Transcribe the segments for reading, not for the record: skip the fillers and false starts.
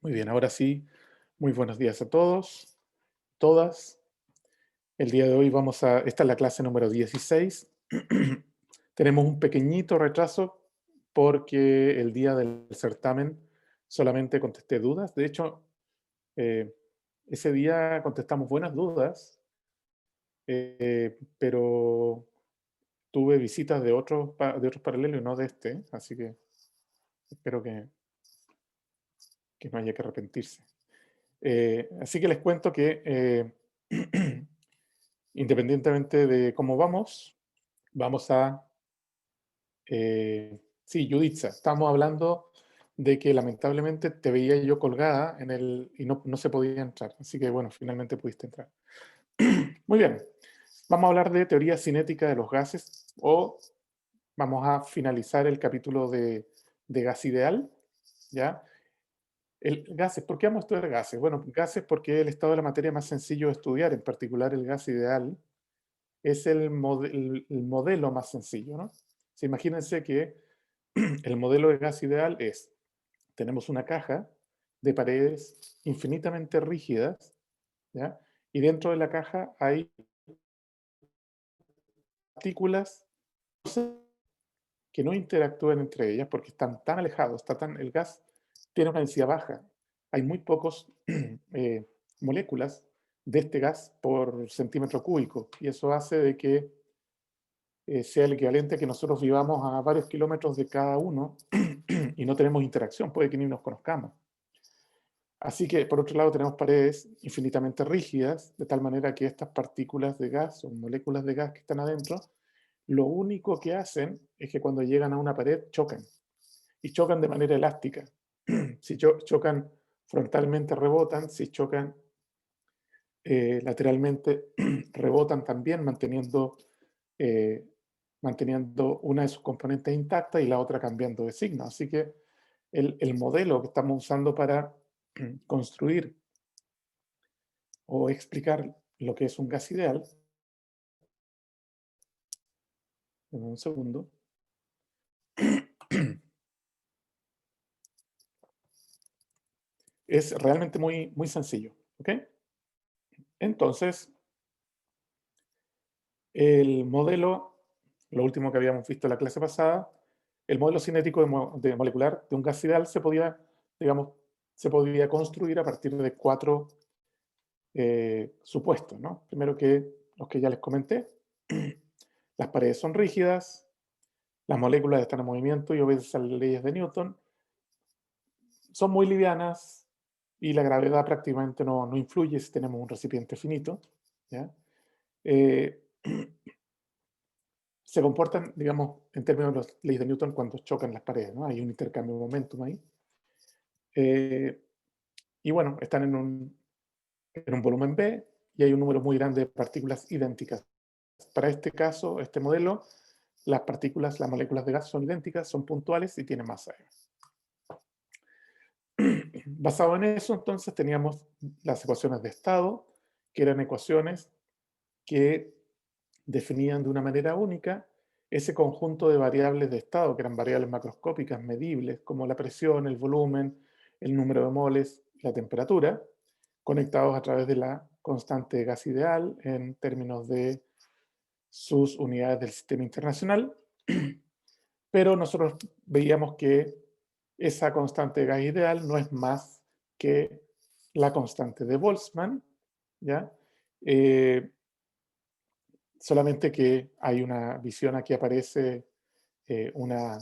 Muy bien, ahora sí, muy buenos días a todos, todas. El día de hoy esta es la clase número 16. Tenemos un pequeñito retraso porque el día del certamen solamente contesté dudas. De hecho, eh, ese día contestamos buenas dudas, pero tuve visitas de otros paralelos y no de este, así que espero que no haya que arrepentirse. Así que les cuento que independientemente de cómo vamos a... sí, Yuditsa, estamos hablando de que lamentablemente te veía yo colgada y no se podía entrar. Así que bueno, finalmente pudiste entrar. Muy bien, vamos a hablar de teoría cinética de los gases o vamos a finalizar el capítulo de gas ideal, ¿ya? Gases, ¿por qué vamos a estudiar gases? Bueno, gases porque es el estado de la materia más sencillo de estudiar, en particular el gas ideal es el modelo más sencillo, ¿no? Sí, imagínense que el modelo de gas ideal tenemos una caja de paredes infinitamente rígidas, ¿ya? Y dentro de la caja hay partículas que no interactúan entre ellas porque están tan alejados, el gas tiene una densidad baja. Hay muy pocos moléculas de este gas por centímetro cúbico y eso hace de que sea el equivalente a que nosotros vivamos a varios kilómetros de cada uno y no tenemos interacción, puede que ni nos conozcamos. Así que, por otro lado, tenemos paredes infinitamente rígidas, de tal manera que estas partículas de gas o moléculas de gas que están adentro, lo único que hacen es que cuando llegan a una pared chocan, y chocan de manera elástica. Si chocan frontalmente, rebotan, si chocan lateralmente, rebotan también, eh, manteniendo una de sus componentes intacta y la otra cambiando de signo. Así que el modelo que estamos usando para construir o explicar lo que es un gas ideal, en un segundo, es realmente muy, muy sencillo. ¿Ok? Entonces, el modelo, lo último que habíamos visto en la clase pasada, el modelo cinético de molecular de un gas ideal digamos, se podía construir a partir de cuatro supuestos, ¿no? Primero que los que ya les comenté, las paredes son rígidas, las moléculas están en movimiento y obedecen a las leyes de Newton, son muy livianas y la gravedad prácticamente no influye si tenemos un recipiente finito, ¿ya? Eh, se comportan, digamos, en términos de las leyes de Newton cuando chocan las paredes, ¿no? Hay un intercambio de momentum ahí. Eh, y bueno, están en un volumen B y hay un número muy grande de partículas idénticas. Para este caso, este modelo, las moléculas de gas son idénticas, son puntuales y tienen masa E. Basado en eso, entonces, teníamos las ecuaciones de estado, que eran ecuaciones que definían de una manera única ese conjunto de variables de estado, que eran variables macroscópicas medibles, como la presión, el volumen, el número de moles, la temperatura, conectados a través de la constante de gas ideal en términos de sus unidades del sistema internacional. Pero nosotros veíamos que esa constante de gas ideal no es más que la constante de Boltzmann, ¿ya? Solamente que hay una visión, aquí aparece una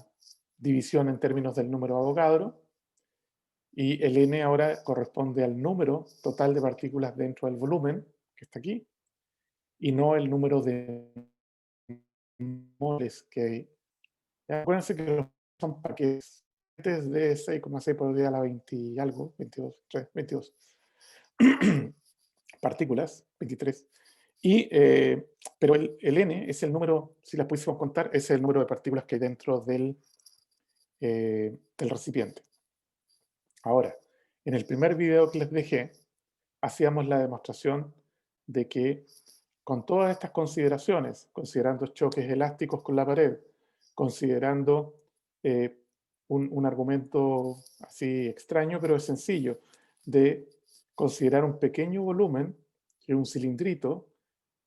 división en términos del número de Avogadro, y el n ahora corresponde al número total de partículas dentro del volumen, que está aquí, y no el número de moles que hay. Acuérdense que son paquetes de 6,6 por 10 a la 20 y algo, 22, 3, 22 partículas, 23. Pero el n es el número, si las pudiésemos contar, es el número de partículas que hay dentro del recipiente. Ahora, en el primer video que les dejé, hacíamos la demostración de que con todas estas consideraciones, considerando choques elásticos con la pared, considerando un argumento así extraño, pero es sencillo, de considerar un pequeño volumen, que es un cilindrito,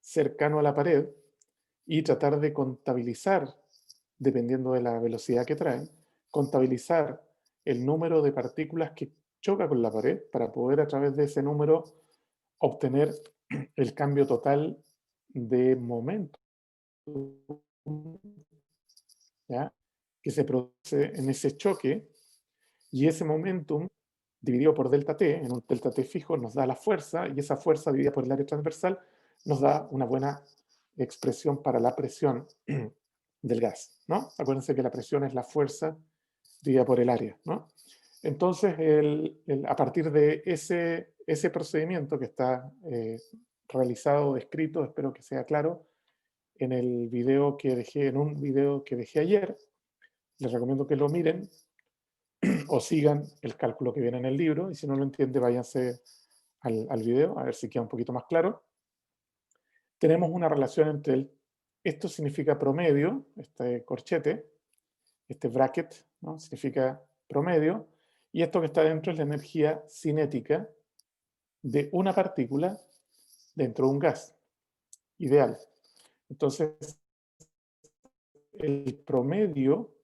cercano a la pared, y tratar de contabilizar, dependiendo de la velocidad que traen, contabilizar el número de partículas que choca con la pared para poder a través de ese número obtener el cambio total de momento, ¿ya? Que se produce en ese choque, y ese momentum dividido por delta t, en un delta t fijo, nos da la fuerza, y esa fuerza dividida por el área transversal nos da una buena expresión para la presión del gas, ¿no? Acuérdense que la presión es la fuerza dividida por el área, ¿no? Entonces, a partir de ese procedimiento que está realizado, descrito, espero que sea claro, en el video que dejé, en un video que dejé ayer, les recomiendo que lo miren o sigan el cálculo que viene en el libro, y si no lo entiende, váyanse al video, a ver si queda un poquito más claro. Tenemos una relación entre esto significa promedio, este corchete, este bracket, ¿no? Significa promedio, y esto que está dentro es la energía cinética de una partícula dentro de un gas ideal. Entonces, el promedio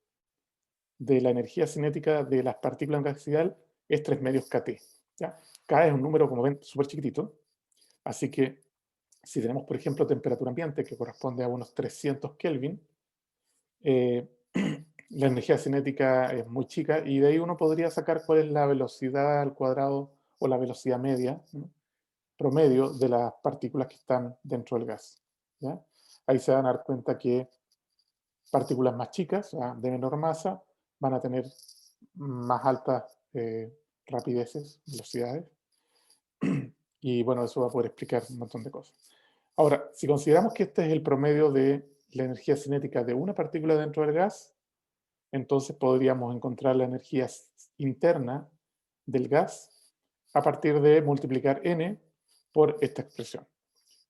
de la energía cinética de las partículas en gas ideal es 3 medios kT. ¿Ya? K es un número, como ven, súper chiquitito, así que si tenemos, por ejemplo, temperatura ambiente, que corresponde a unos 300 Kelvin, la energía cinética es muy chica, y de ahí uno podría sacar cuál es la velocidad al cuadrado o la velocidad media, ¿no? Promedio de las partículas que están dentro del gas, ¿ya? Ahí se van a dar cuenta que partículas más chicas, de menor masa, van a tener más altas rapideces, velocidades, y bueno, eso va a poder explicar un montón de cosas. Ahora, si consideramos que este es el promedio de la energía cinética de una partícula dentro del gas, entonces podríamos encontrar la energía interna del gas a partir de multiplicar n por esta expresión.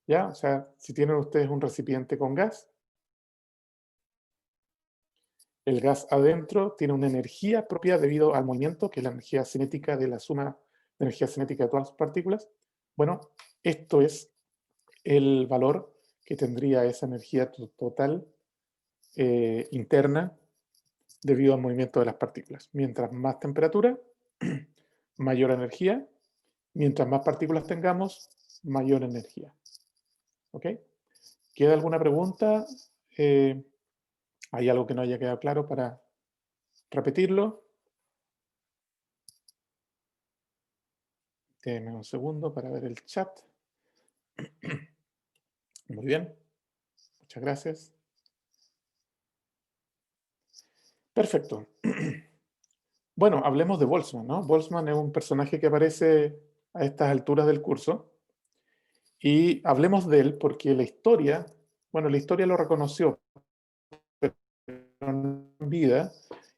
¿Ya? O sea, si tienen ustedes un recipiente con gas, el gas adentro tiene una energía propia debido al movimiento, que es la energía cinética de la suma de energía cinética de todas las partículas. Bueno, esto es el valor que tendría esa energía total interna debido al movimiento de las partículas. Mientras más temperatura, mayor energía. Mientras más partículas tengamos, mayor energía. ¿Ok? ¿Queda alguna pregunta? ¿Hay algo que no haya quedado claro para repetirlo? Déjenme un segundo para ver el chat. Muy bien. Muchas gracias. Perfecto. Bueno, hablemos de Boltzmann, ¿no? Boltzmann es un personaje que aparece a estas alturas del curso. Y hablemos de él porque la historia lo reconoció, pero en vida,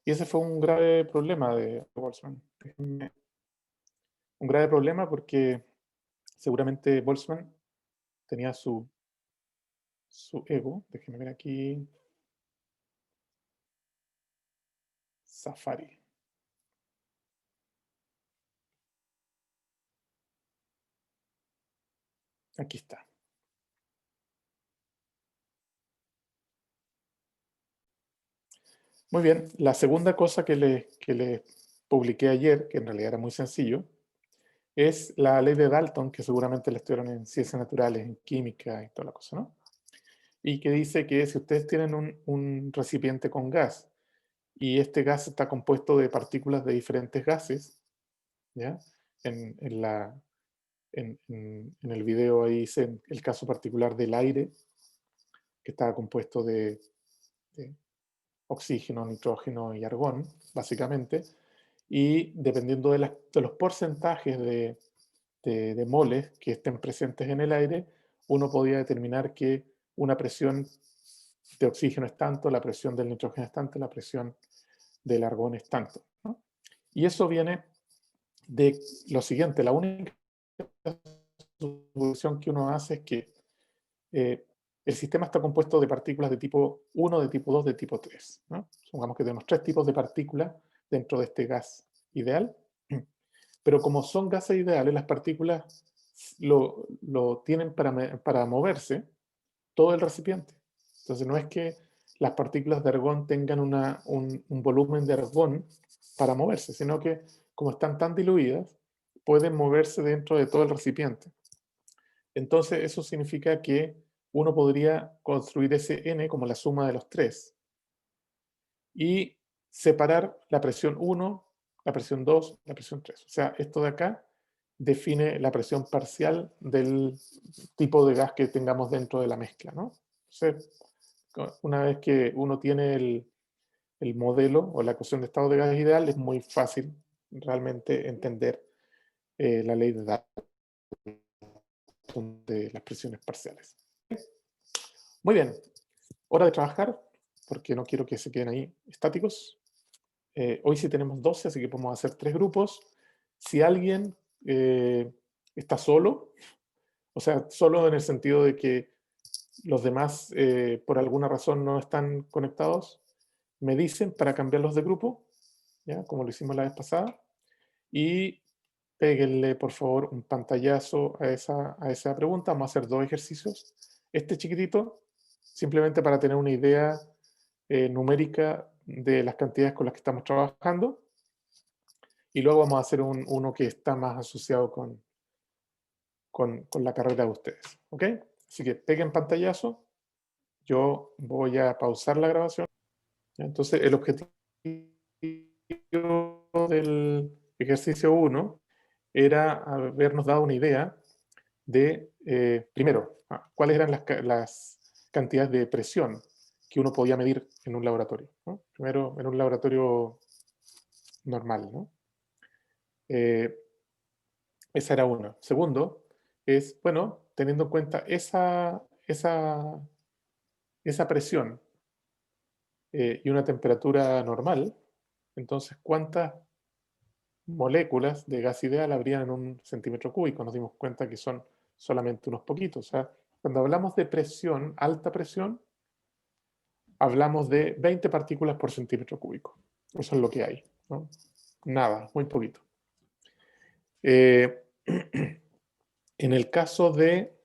y ese fue un grave problema de Boltzmann. Un grave problema porque seguramente Boltzmann tenía su ego. Déjenme ver aquí. Safari. Aquí está. Muy bien. La segunda cosa que le publiqué ayer, que en realidad era muy sencillo, es la ley de Dalton, que seguramente la estudiaron en ciencias naturales, en química y toda la cosa, ¿no? Y que dice que si ustedes tienen un recipiente con gas y este gas está compuesto de partículas de diferentes gases, ¿ya? En el video ahí hice el caso particular del aire, que estaba compuesto de oxígeno, nitrógeno y argón, básicamente, y dependiendo de los porcentajes de moles que estén presentes en el aire, uno podía determinar que una presión de oxígeno es tanto, la presión del nitrógeno es tanto, la presión del argón es tanto, ¿no? Y eso viene de lo siguiente: la única suposición que uno hace es que el sistema está compuesto de partículas de tipo 1, de tipo 2, de tipo 3, ¿no? Supongamos que tenemos 3 tipos de partículas dentro de este gas ideal. Pero como son gases ideales, las partículas lo tienen para moverse todo el recipiente. Entonces no es que las partículas de argón tengan un volumen de argón para moverse, sino que como están tan diluidas, pueden moverse dentro de todo el recipiente. Entonces eso significa que uno podría construir ese n como la suma de los tres y separar la presión 1, la presión 2, la presión 3. O sea, esto de acá define la presión parcial del tipo de gas que tengamos dentro de la mezcla, ¿no? Entonces, una vez que uno tiene el modelo o la ecuación de estado de gas ideal, es muy fácil realmente entender la ley de Dalton de las presiones parciales. Muy bien, hora de trabajar, porque no quiero que se queden ahí estáticos. Hoy sí tenemos 12, así que podemos hacer 3 grupos. Si alguien está solo, o sea, solo en el sentido de que los demás por alguna razón no están conectados, me dicen para cambiarlos de grupo, ¿ya? Como lo hicimos la vez pasada, y péguenle por favor un pantallazo a esa pregunta. Vamos a hacer 2 ejercicios. Este chiquitito, simplemente para tener una idea numérica de las cantidades con las que estamos trabajando. Y luego vamos a hacer uno que está más asociado con la carrera de ustedes. ¿Ok? Así que peguen pantallazo. Yo voy a pausar la grabación. Entonces, el objetivo del ejercicio 1 era habernos dado una idea de, primero, cuáles eran las cantidades de presión que uno podía medir en un laboratorio, ¿no? Primero, en un laboratorio normal, ¿no? Esa era una. Segundo, es, bueno, teniendo en cuenta esa presión y una temperatura normal, entonces, ¿cuántas moléculas de gas ideal habrían en un centímetro cúbico? Nos dimos cuenta que son solamente unos poquitos. O sea, cuando hablamos de presión, alta presión, hablamos de 20 partículas por centímetro cúbico. Eso es lo que hay, ¿no? Nada, muy poquito. En el caso de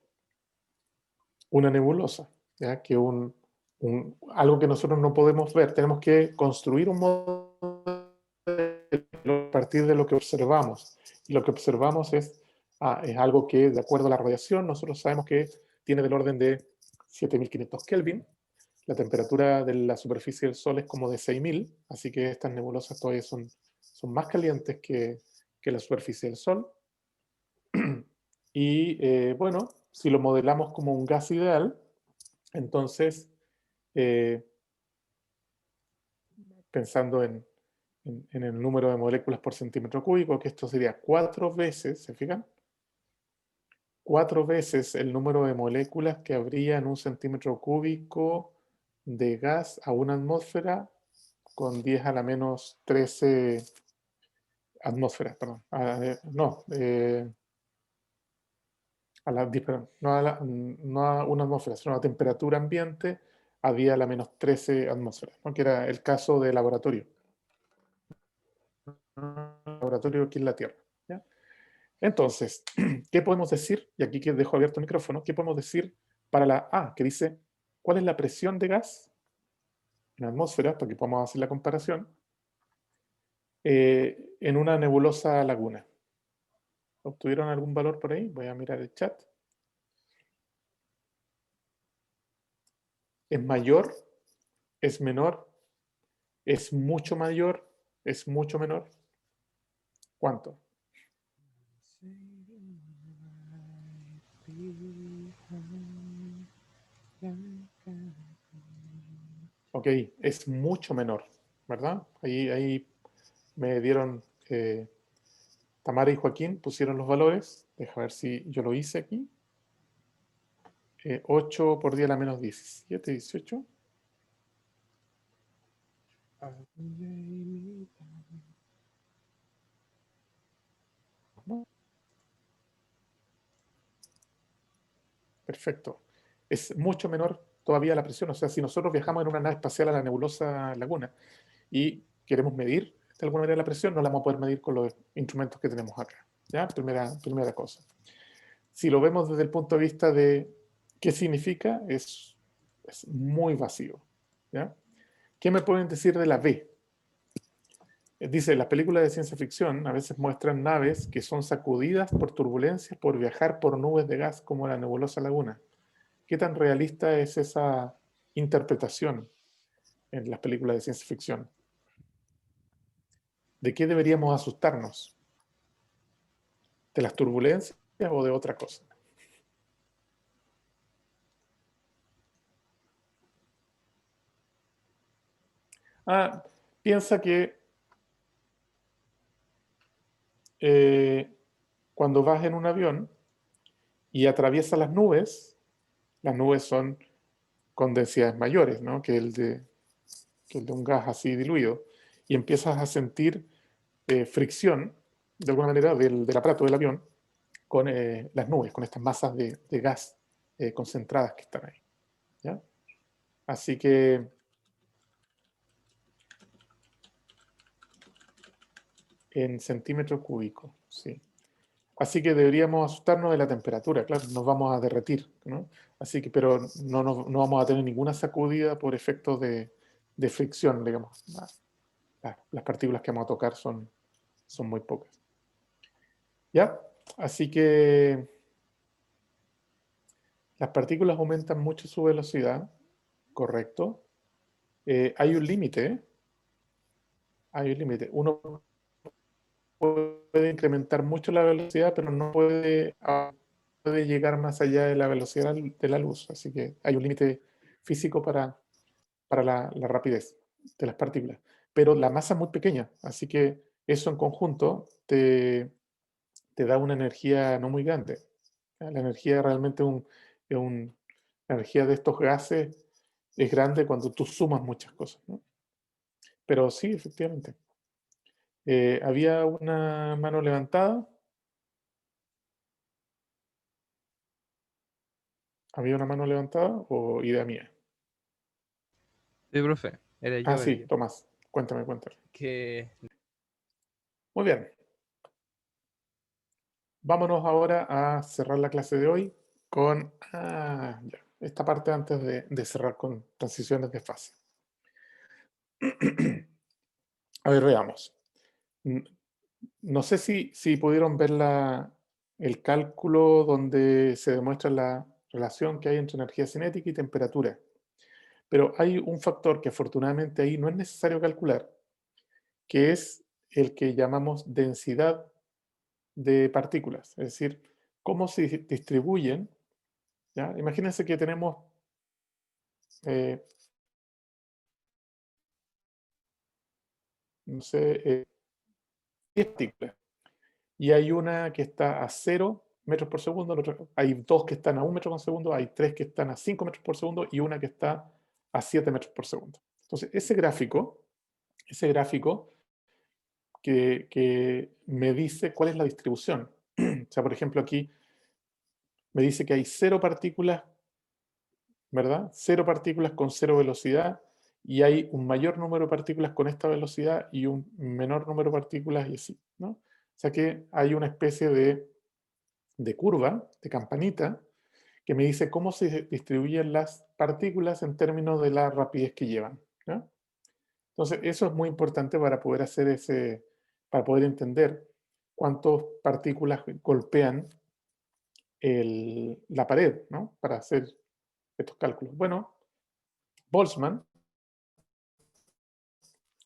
una nebulosa, ¿ya? Que algo que nosotros no podemos ver, tenemos que construir un modelo a partir de lo que observamos. Y lo que observamos es algo que, de acuerdo a la radiación, nosotros sabemos que tiene del orden de 7500 Kelvin. La temperatura de la superficie del Sol es como de 6000, así que estas nebulosas todavía son más calientes que la superficie del Sol. Y bueno, si lo modelamos como un gas ideal, entonces, pensando en el número de moléculas por centímetro cúbico, que esto sería 4 veces, ¿se fijan? 4 veces el número de moléculas que habría en un centímetro cúbico de gas a una atmósfera con 10 a la menos 13 atmósferas, perdón. No, perdón, no a una atmósfera, sino a la temperatura ambiente a 10 a la menos 13 atmósferas, ¿no? Que era el caso de laboratorio. Laboratorio aquí en la Tierra. ¿Ya? Entonces, ¿qué podemos decir? Y aquí que dejo abierto el micrófono, ¿qué podemos decir para la A, que dice, ¿cuál es la presión de gas en la atmósfera? Para que podamos hacer la comparación, en una nebulosa laguna. ¿Obtuvieron algún valor por ahí? Voy a mirar el chat. ¿Es mayor? ¿Es menor? ¿Es mucho mayor? ¿Es mucho menor? ¿Cuánto? Ok, es mucho menor, ¿verdad? Ahí me dieron, Tamara y Joaquín pusieron los valores. Deja ver si yo lo hice aquí. 8 por 10 a la menos 17, 18. Perfecto. Es mucho menor todavía la presión. O sea, si nosotros viajamos en una nave espacial a la nebulosa Laguna y queremos medir de alguna manera la presión, no la vamos a poder medir con los instrumentos que tenemos acá. ¿Ya? Primera cosa. Si lo vemos desde el punto de vista de qué significa, es muy vacío. ¿Ya? ¿Qué me pueden decir de la V? Dice, las películas de ciencia ficción a veces muestran naves que son sacudidas por turbulencias por viajar por nubes de gas como la nebulosa laguna. ¿Qué tan realista es esa interpretación en las películas de ciencia ficción? ¿De qué deberíamos asustarnos? ¿De las turbulencias o de otra cosa? Ah, piensa que cuando vas en un avión y atraviesas las nubes son con densidades mayores, ¿no? que el de un gas así diluido, y empiezas a sentir fricción, de alguna manera, del aparato del avión con las nubes, con estas masas de gas concentradas que están ahí. ¿Ya? Así que en centímetros cúbicos, sí. Así que deberíamos asustarnos de la temperatura, claro, nos vamos a derretir, ¿no? Así que, pero no vamos a tener ninguna sacudida por efectos de fricción, digamos. Las partículas que vamos a tocar son muy pocas. ¿Ya? Así que las partículas aumentan mucho su velocidad, correcto. Hay un límite, hay un límite. Uno puede incrementar mucho la velocidad, pero no puede llegar más allá de la velocidad de la luz. Así que hay un límite físico para la rapidez de las partículas. Pero la masa es muy pequeña, así que eso en conjunto te da una energía no muy grande. La energía realmente la energía de estos gases es grande cuando tú sumas muchas cosas, ¿no? Pero sí, efectivamente. Había una mano levantada. ¿Había una mano levantada o idea mía? Sí, profe, Ah, era sí, yo. Tomás. Cuéntame. Que Muy bien. Vámonos ahora a cerrar la clase de hoy con ya, esta parte antes de cerrar con transiciones de fase. A ver, veamos. No sé si pudieron ver el cálculo donde se demuestra la relación que hay entre energía cinética y temperatura. Pero hay un factor que afortunadamente ahí no es necesario calcular, que es el que llamamos densidad de partículas, es decir, cómo se distribuyen. ¿Ya? Imagínense que tenemos eh, no sé, 10 partículas y hay una que está a 0 metros por segundo, hay dos que están a 1 metro por segundo, hay tres que están a 5 metros por segundo y una que está a 7 metros por segundo. Entonces, ese gráfico que me dice cuál es la distribución. O sea, por ejemplo, aquí me dice que hay 0 partículas, ¿verdad? 0 partículas con 0 velocidad y hay un mayor número de partículas con esta velocidad y un menor número de partículas y así, ¿no? O sea que hay una especie de curva, de campanita, que me dice cómo se distribuyen las partículas en términos de la rapidez que llevan, ¿no? Entonces, eso es muy importante para poder para poder entender cuántas partículas golpean la pared, ¿no? Para hacer estos cálculos. Bueno, Boltzmann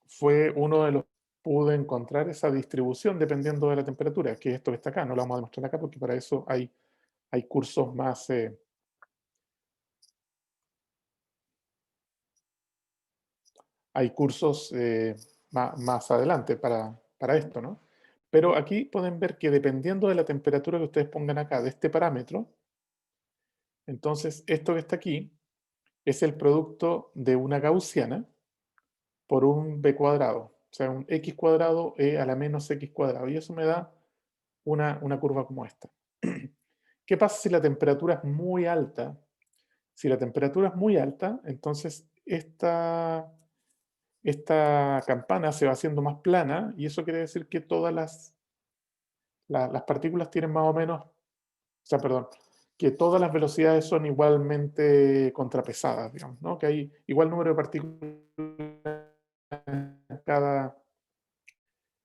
fue uno de los que pudo encontrar esa distribución dependiendo de la temperatura, que es esto que está acá. No lo vamos a demostrar acá porque para eso hay cursos más, más adelante para esto, ¿no? Pero aquí pueden ver que dependiendo de la temperatura que ustedes pongan acá, de este parámetro, entonces esto que está aquí es el producto de una gaussiana por un b cuadrado, o sea, un x cuadrado e a la menos x cuadrado, y eso me da una curva como esta. ¿Qué pasa si la temperatura es muy alta? Si la temperatura es muy alta, entonces esta campana se va haciendo más plana y eso quiere decir que todas las partículas tienen más o menos, o sea, perdón, que todas las velocidades son igualmente contrapesadas, digamos, ¿no? Que hay igual número de partículas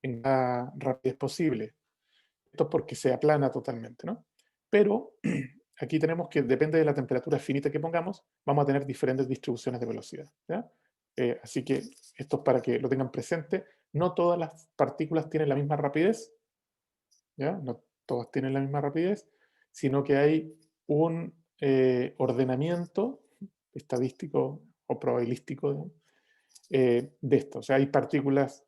en cada rapidez posible. Esto es porque se aplana totalmente, ¿no? Pero aquí tenemos que, depende de la temperatura finita que pongamos, vamos a tener diferentes distribuciones de velocidad, ¿ya? Así que esto es para que lo tengan presente. No todas las partículas tienen la misma rapidez, ¿ya? No todas tienen la misma rapidez, sino que hay un ordenamiento estadístico o probabilístico, ¿no? De esto. O sea, hay partículas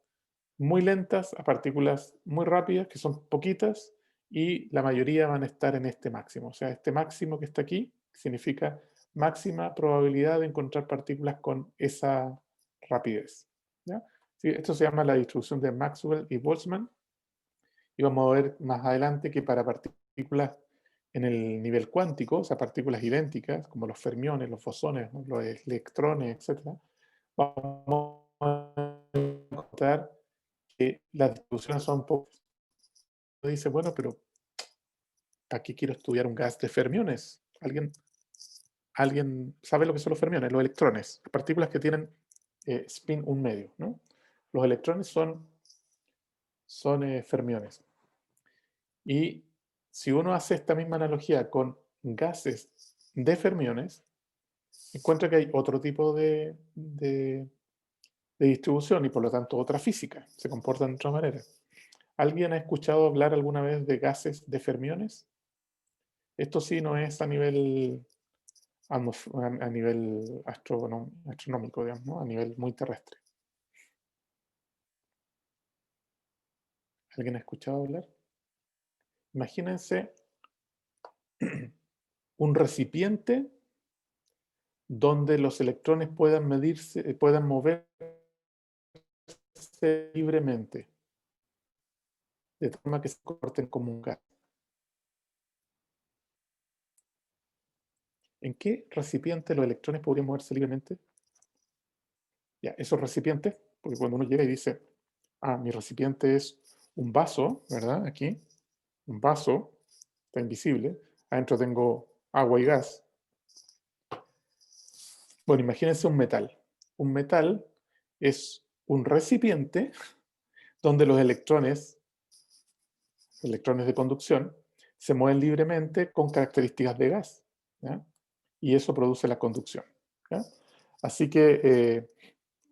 muy lentas a partículas muy rápidas, que son poquitas, y la mayoría van a estar en este máximo. O sea, este máximo que está aquí significa máxima probabilidad de encontrar partículas con esa rapidez, ¿ya? Sí, esto se llama la distribución de Maxwell y Boltzmann, y vamos a ver más adelante que para partículas en el nivel cuántico, o sea, partículas idénticas, como los fermiones, los bosones, ¿no? Los electrones, etc., vamos a encontrar que las distribuciones son pocas. Uno dice, bueno, pero ¿para qué quiero estudiar un gas de fermiones? ¿Alguien sabe lo que son los fermiones? Los electrones, las partículas que tienen spin 1 medio, ¿no? Los electrones son fermiones. Y si uno hace esta misma analogía con gases de fermiones, encuentra que hay otro tipo de distribución y por lo tanto otra física, se comportan de otra manera. ¿Alguien ha escuchado hablar alguna vez de gases de fermiones? Esto sí no es a nivel, a nivel astronómico, digamos, ¿no? A nivel muy terrestre. ¿Alguien ha escuchado hablar? Imagínense un recipiente donde los electrones puedan medirse, puedan moverse libremente, de forma que se comporten como un gas. ¿En qué recipiente los electrones podrían moverse libremente? Ya, esos recipientes, porque cuando uno llega y dice, ah, mi recipiente es un vaso, ¿verdad? Aquí, un vaso, está invisible, adentro tengo agua y gas. Bueno, imagínense un metal. Un metal es un recipiente donde los electrones de conducción, se mueven libremente con características de gas, ¿ya? Y eso produce la conducción, ¿ya? Así que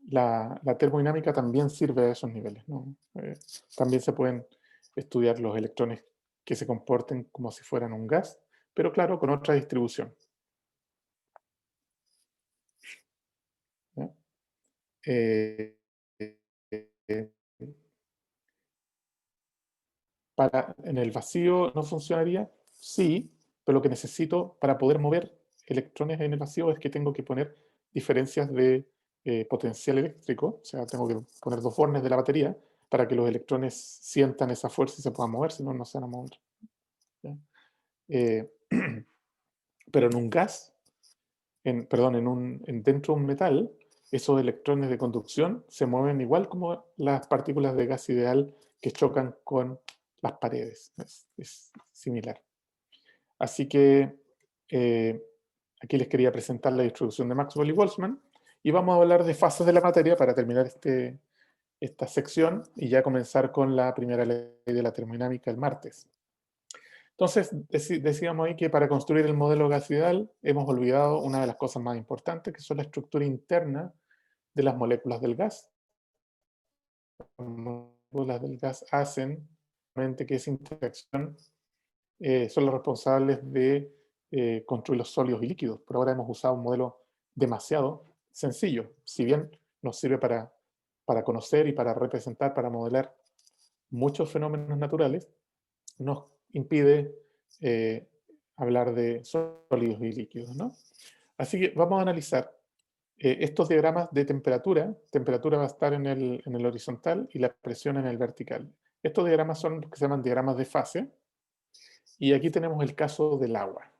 la termodinámica también sirve a esos niveles, ¿no? También se pueden estudiar los electrones que se comporten como si fueran un gas, pero claro, con otra distribución, ¿ya? Eh, eh, en el vacío no funcionaría, sí, pero lo que necesito para poder mover electrones en el vacío es que tengo que poner diferencias de potencial eléctrico, o sea, tengo que poner dos bornes de la batería para que los electrones sientan esa fuerza y se puedan mover, si no, no se van a mover, ¿ya? Eh, pero en un gas, perdón, dentro de un metal, esos electrones de conducción se mueven igual como las partículas de gas ideal que chocan con las paredes. Es similar. Así que aquí les quería presentar la distribución de Maxwell y Boltzmann y vamos a hablar de fases de la materia para terminar esta sección y ya comenzar con la primera ley de la termodinámica el martes. Entonces, decíamos ahí que para construir el modelo gas ideal hemos olvidado una de las cosas más importantes, que son la estructura interna de las moléculas del gas. Las moléculas del gas hacen que esa interacción son los responsables de construir los sólidos y líquidos. Por ahora hemos usado un modelo demasiado sencillo, si bien nos sirve para conocer y para representar, para modelar muchos fenómenos naturales, nos impide eh, hablar de sólidos y líquidos, ¿no? Así que vamos a analizar estos diagramas de temperatura. Temperatura va a estar en el horizontal y la presión en el vertical. Estos diagramas son los que se llaman diagramas de fase. Y aquí tenemos el caso del agua.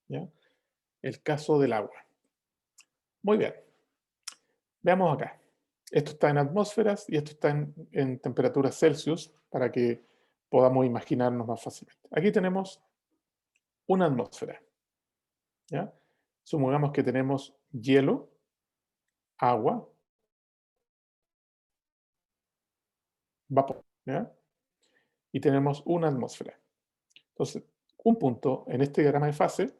¿Ya? El caso del agua. Muy bien. Veamos acá. Esto está en atmósferas y esto está en temperaturas Celsius para que podamos imaginarnos más fácilmente. Aquí tenemos una atmósfera, ¿ya? Supongamos que tenemos hielo, agua, vapor, ¿ya? Y tenemos una atmósfera. Entonces, un punto en este diagrama de fase,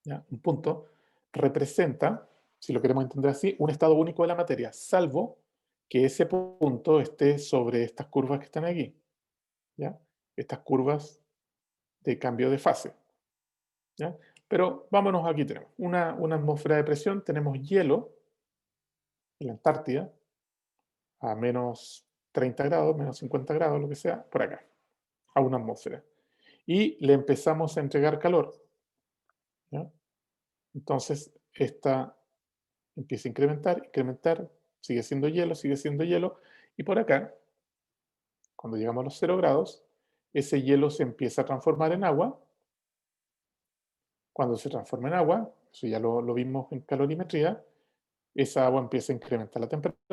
¿ya? Un punto representa, si lo queremos entender así, un estado único de la materia, salvo que ese punto esté sobre estas curvas que están aquí, ¿ya? Estas curvas de cambio de fase, ¿ya? Pero vámonos, aquí tenemos una atmósfera de presión, tenemos hielo en la Antártida a menos 30 grados, menos 50 grados, lo que sea, por acá, a una atmósfera. Y le empezamos a entregar calor, ¿ya? Entonces, esta empieza a incrementar, incrementar, sigue siendo hielo, y por acá, cuando llegamos a los 0 grados, ese hielo se empieza a transformar en agua. Cuando se transforma en agua, eso ya lo vimos en calorimetría, esa agua empieza a incrementar la temperatura,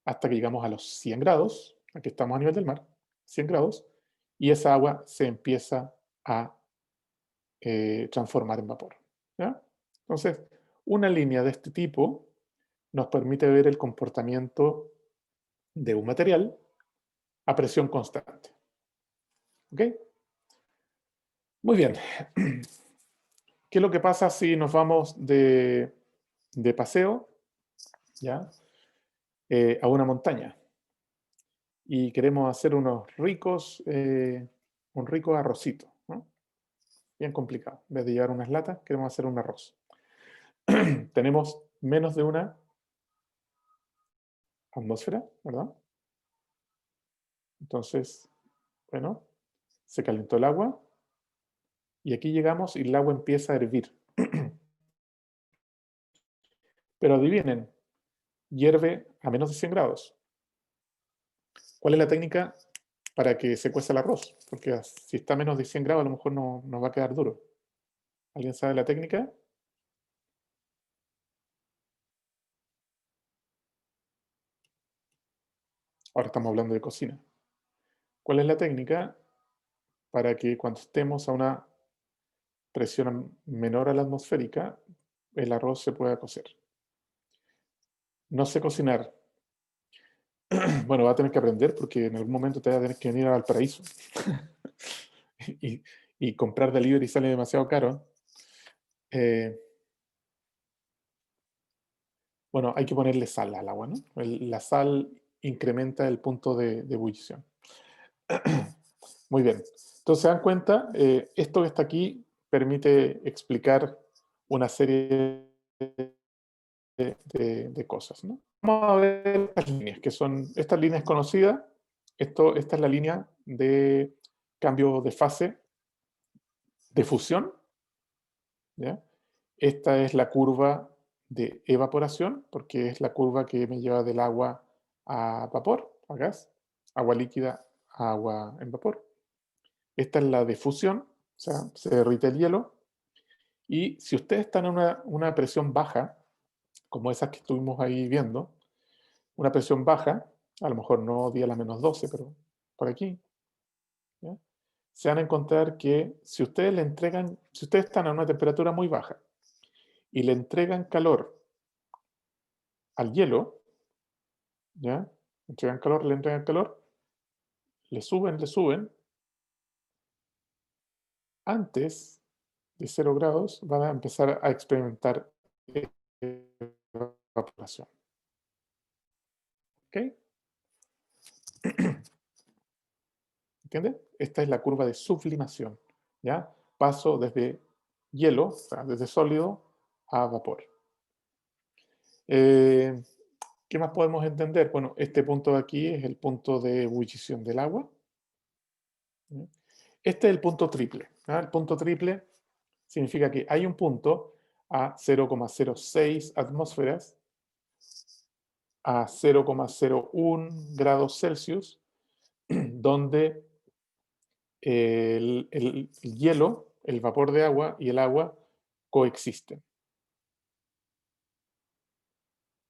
hasta que llegamos a los 100 grados, aquí estamos a nivel del mar, 100 grados, y esa agua se empieza a transformar en vapor, ¿ya? Entonces, una línea de este tipo nos permite ver el comportamiento de un material a presión constante. ¿Ok? Muy bien. ¿Qué es lo que pasa si nos vamos de paseo, ¿ya? A una montaña y queremos hacer un rico arrocito, ¿no? Bien complicado. En vez de llevar unas latas, queremos hacer un arroz. Tenemos menos de una atmósfera, ¿verdad? Entonces, bueno, se calentó el agua y aquí llegamos y el agua empieza a hervir. Pero adivinen, hierve a menos de 100 grados. ¿Cuál es la técnica para que se cueza el arroz? Porque si está a menos de 100 grados, a lo mejor no nos va a quedar duro. ¿Alguien sabe la técnica? Ahora estamos hablando de cocina. ¿Cuál es la técnica para que cuando estemos a una presión menor a la atmosférica, el arroz se pueda cocer? No sé cocinar. Bueno, va a tener que aprender porque en algún momento te va a tener que venir al paraíso. y, y comprar delivery sale demasiado caro. Eh, bueno, hay que ponerle sal al agua, ¿no? La sal incrementa el punto de ebullición. Muy bien. Entonces, se dan cuenta, esto que está aquí permite explicar una serie de cosas, ¿no? Vamos a ver estas líneas, que son estas líneas conocidas. Esta es la línea de cambio de fase de fusión, ¿ya? Esta es la curva de evaporación, porque es la curva que me lleva del agua a vapor, a gas, agua líquida a agua en vapor. Esta es la de fusión, o sea, se derrite el hielo. Y si ustedes están en una presión baja, como esas que estuvimos ahí viendo, una presión baja, a lo mejor no di a la menos 12, pero por aquí, ¿ya? Se van a encontrar que si ustedes están a una temperatura muy baja y le entregan calor al hielo, ¿ya? Le entregan calor, le suben, antes de 0 grados van a empezar a experimentar evaporación. ¿Ok? ¿Entiendes? Esta es la curva de sublimación, ¿ya? Paso desde hielo, o sea, desde sólido a vapor. ¿Qué más podemos entender? Bueno, este punto de aquí es el punto de ebullición del agua. Este es el punto triple. ¿Ah? El punto triple significa que hay un punto a 0,06 atmósferas, a 0,01 grados Celsius, donde el hielo, el vapor de agua y el agua coexisten.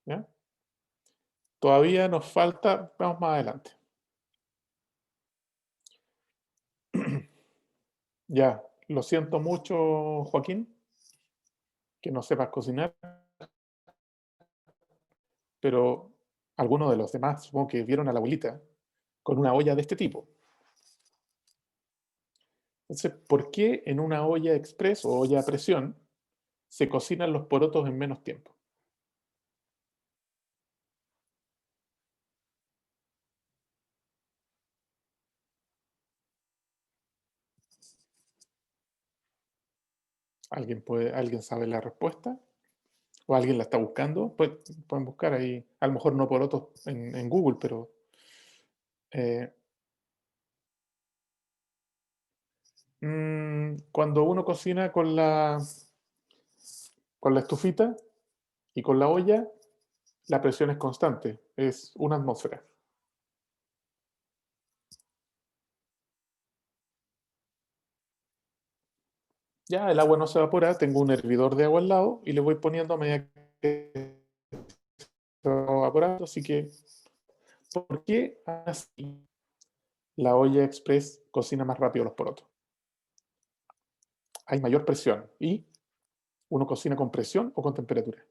¿Ya? Todavía nos falta, vamos más adelante. Ya, lo siento mucho, Joaquín, que no sepas cocinar, pero algunos de los demás supongo que vieron a la abuelita con una olla de este tipo. Entonces, ¿por qué en una olla express o olla a presión se cocinan los porotos en menos tiempo? ¿Alguien sabe la respuesta? ¿O alguien la está buscando? Pueden buscar ahí, a lo mejor no porotos en Google, pero eh, cuando uno cocina con la estufita y con la olla, la presión es constante, es una atmósfera. Ya el agua no se evapora, tengo un hervidor de agua al lado y le voy poniendo a medida que se va evaporando. Así que, ¿por qué así la olla express cocina más rápido los porotos? Hay mayor presión y uno cocina con presión o con temperatura.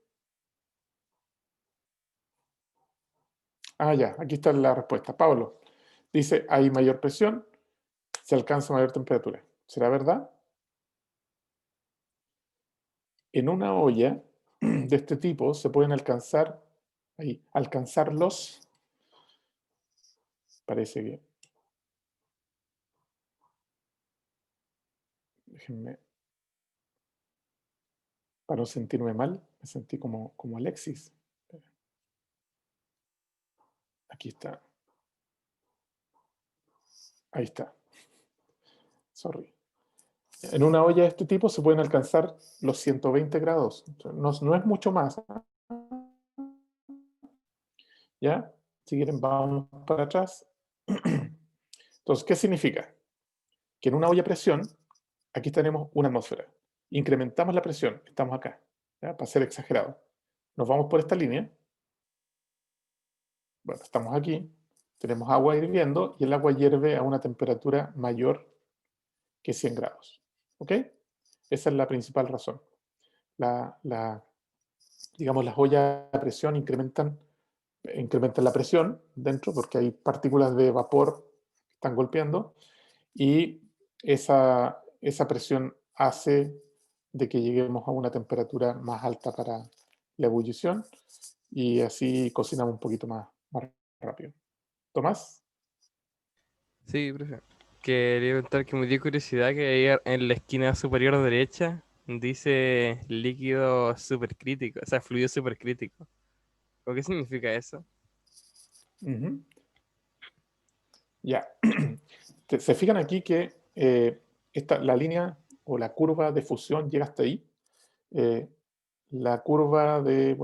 Ah, ya, aquí está la respuesta. Pablo dice, hay mayor presión, se alcanza mayor temperatura. ¿Será verdad? En una olla de este tipo se pueden alcanzar parece que, déjenme, para no sentirme mal, me sentí como Alexis. Aquí está, ahí está, sorry. En una olla de este tipo se pueden alcanzar los 120 grados. No es mucho más. ¿Ya? Si quieren, vamos para atrás. Entonces, ¿qué significa? Que en una olla a presión, aquí tenemos una atmósfera. Incrementamos la presión, estamos acá, ¿ya? Para ser exagerado. Nos vamos por esta línea. Bueno, estamos aquí, tenemos agua hirviendo y el agua hierve a una temperatura mayor que 100 grados. ¿Ok? Esa es la principal razón. Digamos, las ollas a presión incrementan la presión dentro porque hay partículas de vapor que están golpeando y esa presión hace de que lleguemos a una temperatura más alta para la ebullición y así cocinamos un poquito más rápido. ¿Tomás? Sí, profe. Quería contar que me dio curiosidad que ahí en la esquina superior derecha dice líquido supercrítico, o sea, fluido supercrítico. ¿O qué significa eso? Ujú. Ya. Se fijan aquí que la línea o la curva de fusión llega hasta ahí. Eh, la curva de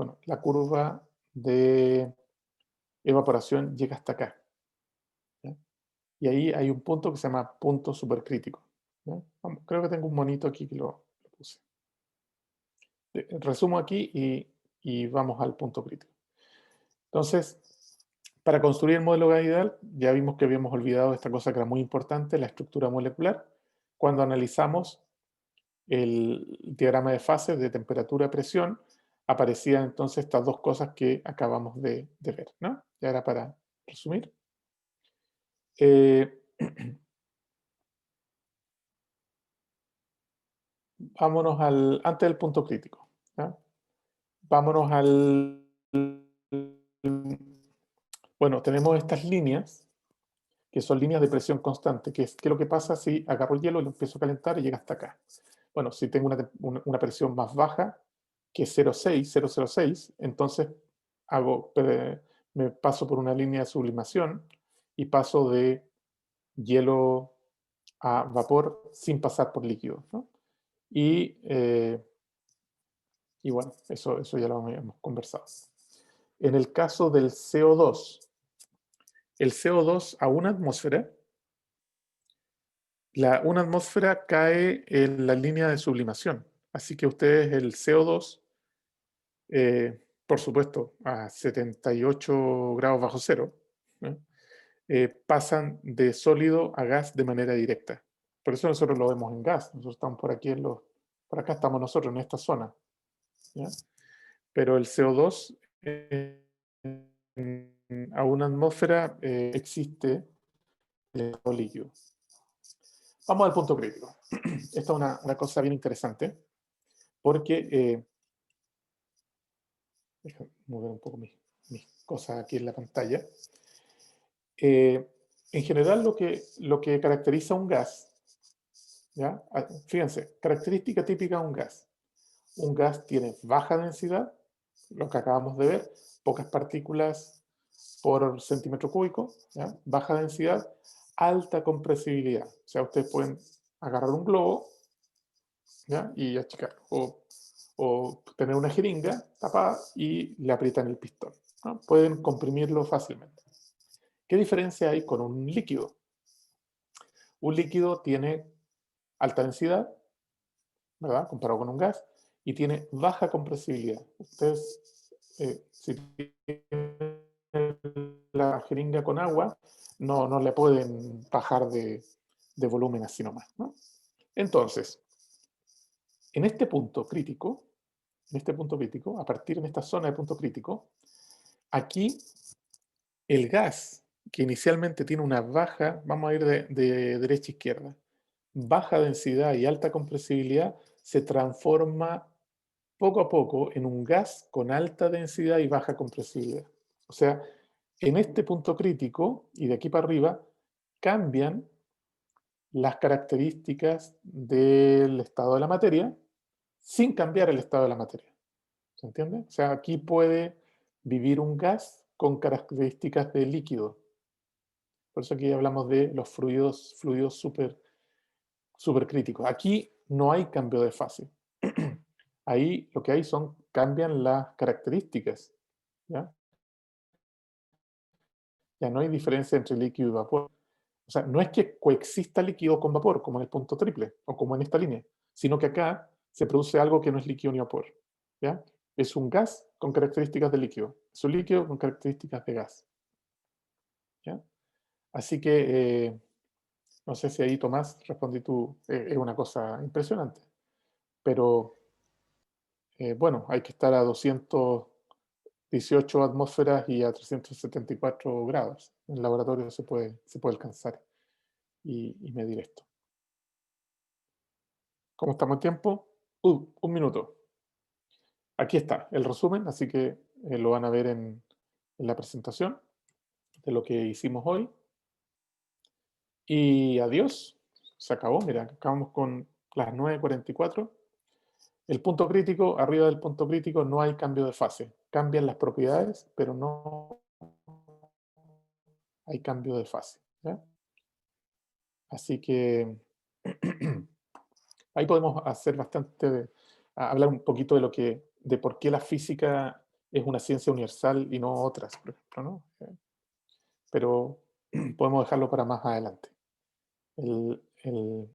evaporación llega hasta acá. ¿Ya? Y ahí hay un punto que se llama punto supercrítico. ¿Ya? Creo que tengo un monito aquí que lo puse. Resumo aquí y vamos al punto crítico. Entonces, para construir el modelo gas ideal, ya vimos que habíamos olvidado esta cosa que era muy importante, la estructura molecular, cuando analizamos el diagrama de fases de temperatura-presión, aparecían entonces estas dos cosas que acabamos de ver, ¿no? Ya era para resumir. Eh, vámonos antes del punto crítico. ¿Ya? Vámonos bueno, tenemos estas líneas, que son líneas de presión constante, ¿qué es lo que pasa si agarro el hielo y lo empiezo a calentar y llega hasta acá? Bueno, si tengo una presión más baja que 0,6, entonces me paso por una línea de sublimación y paso de hielo a vapor sin pasar por líquido, ¿no? Y bueno, eso ya lo habíamos conversado. En el caso del CO2, el CO2 a una atmósfera, una atmósfera cae en la línea de sublimación. Así que ustedes el CO2, por supuesto, a 78 grados bajo cero, ¿no? Pasan de sólido a gas de manera directa. Por eso nosotros lo vemos en gas. Nosotros estamos por aquí, por acá estamos nosotros, en esta zona, ¿ya? Pero el CO2 a una atmósfera existe en el estado líquido. Vamos al punto crítico. Esta es una cosa bien interesante, porque déjame mover un poco mis cosas aquí en la pantalla. En general, lo que caracteriza un gas, ¿ya? Fíjense, característica típica de un gas. Un gas tiene baja densidad, lo que acabamos de ver, pocas partículas por centímetro cúbico, ¿ya? Baja densidad, alta compresibilidad. O sea, ustedes pueden agarrar un globo, ¿ya? Y achicarlo. O tener una jeringa tapada y le aprietan el pistón, ¿no? Pueden comprimirlo fácilmente. ¿Qué diferencia hay con un líquido? Un líquido tiene alta densidad, ¿verdad? Comparado con un gas, y tiene baja compresibilidad. Ustedes, si tienen la jeringa con agua, no le pueden bajar de volumen así nomás, ¿no? Entonces, en este punto crítico, a partir de esta zona de punto crítico, aquí el gas, que inicialmente tiene una baja, vamos a ir de derecha a izquierda, baja densidad y alta compresibilidad, se transforma poco a poco en un gas con alta densidad y baja compresibilidad. O sea, en este punto crítico y de aquí para arriba, cambian las características del estado de la materia sin cambiar el estado de la materia. ¿Se entiende? O sea, aquí puede vivir un gas con características de líquido. Por eso aquí hablamos de los fluidos supercríticos. Aquí no hay cambio de fase. Ahí lo que hay cambian las características, ¿ya? Ya no hay diferencia entre líquido y vapor. O sea, no es que coexista líquido con vapor, como en el punto triple, o como en esta línea, sino que acá se produce algo que no es líquido ni vapor, ¿ya? Es un gas con características de líquido. Es un líquido con características de gas, ¿ya? Así que, no sé si ahí, Tomás, respondí tú, es una cosa impresionante. Pero, bueno, hay que estar a 218 atmósferas y a 374 grados. En el laboratorio se puede alcanzar y medir esto. ¿Cómo estamos en tiempo? Un minuto. Aquí está el resumen, así que lo van a ver en la presentación de lo que hicimos hoy. Y adiós, se acabó, mira, acabamos con las 9:44. El punto crítico, arriba del punto crítico no hay cambio de fase. Cambian las propiedades, pero no hay cambio de fase, ¿ya? Así que ahí podemos hacer hablar un poquito de por qué la física es una ciencia universal y no otras, por ejemplo, ¿no? Pero podemos dejarlo para más adelante.